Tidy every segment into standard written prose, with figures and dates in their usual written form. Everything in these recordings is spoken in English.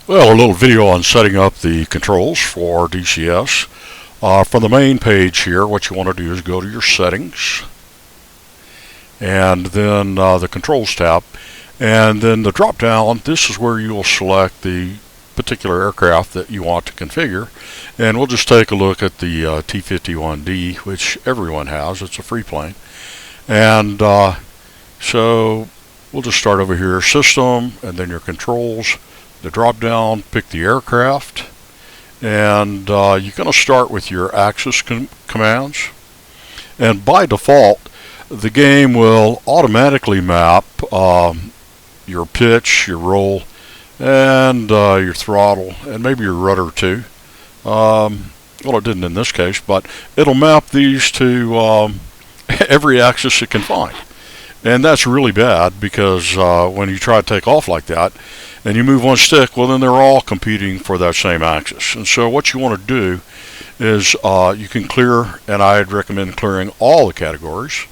Well, a little video on setting up the controls for DCS. From the main page here, what you want to do is go to your settings and then the controls tab, and then the drop down. This is where you will select the particular aircraft that you want to configure, and we'll just take a look at the T-51D, which everyone has. It's a free plane, and so we'll just start over here, system, and then your controls. The drop down, pick the aircraft, and you're going to start with your axis commands. And by default, the game will automatically map your pitch, your roll, and your throttle, and maybe your rudder too. Well, it didn't in this case, but it'll map these to every axis it can find. And that's really bad because when you try to take off like that and you move one stick, well, then they're all competing for that same axis. And so what you want to do is you can clear, and I'd recommend clearing all the categories.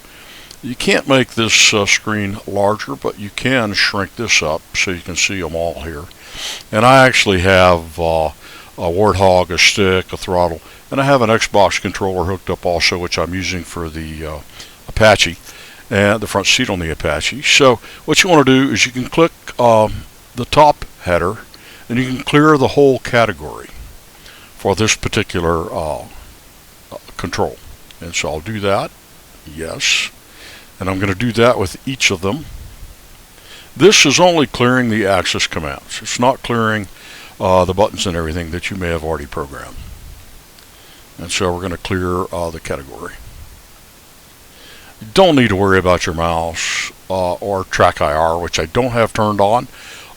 You can't make this screen larger, but you can shrink this up so you can see them all here. And I actually have a Warthog, a stick, a throttle, and I have an Xbox controller hooked up also, which I'm using for the Apache and the front seat on the Apache. So what you want to do is you can click the top header, and you can clear the whole category for this particular control. And so I'll do that. Yes. And I'm going to do that with each of them. This is only clearing the axis commands. It's not clearing the buttons and everything that you may have already programmed. And so we're going to clear the category. You don't need to worry about your mouse or track IR, which I don't have turned on,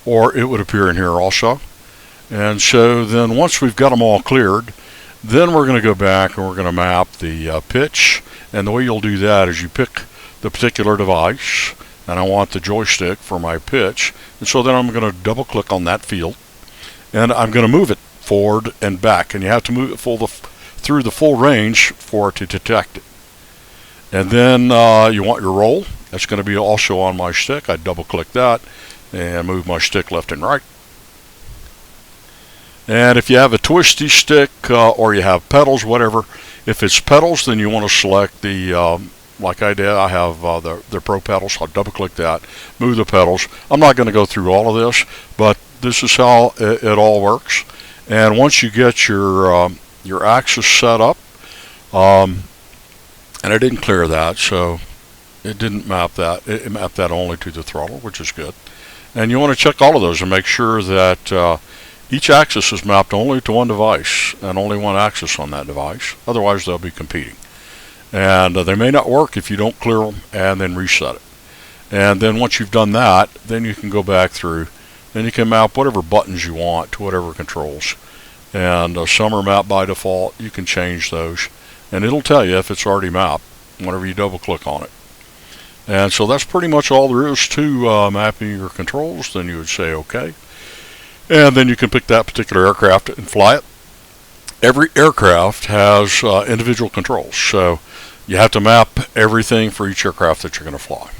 or it would appear in here also. And so then once we've got them all cleared, then we're going to go back and we're going to map the pitch. And the way you'll do that is you pick the particular device, and I want the joystick for my pitch. And so then I'm going to double click on that field, and I'm going to move it forward and back. And you have to move it through the full range for it to detect it. And then you want your roll. That's going to be also on my stick. I double click that and move my stick left and right. And if you have a twisty stick or you have pedals, whatever, if it's pedals, then you want to select the, like I did, I have the Pro pedals. I'll double click that, move the pedals. I'm not going to go through all of this, but this is how it all works. And once you get your axis set up, and I didn't clear that, so it didn't map that. It mapped that only to the throttle, which is good. And you want to check all of those and make sure that each axis is mapped only to one device and only one axis on that device. Otherwise, they'll be competing. And they may not work if you don't clear them and then reset it. And then once you've done that, then you can go back through and you can map whatever buttons you want to whatever controls. And some are mapped by default. You can change those. And it'll tell you if it's already mapped whenever you double click on it. And so that's pretty much all there is to mapping your controls. Then you would say OK. And then you can pick that particular aircraft and fly it. Every aircraft has individual controls. So you have to map everything for each aircraft that you're going to fly.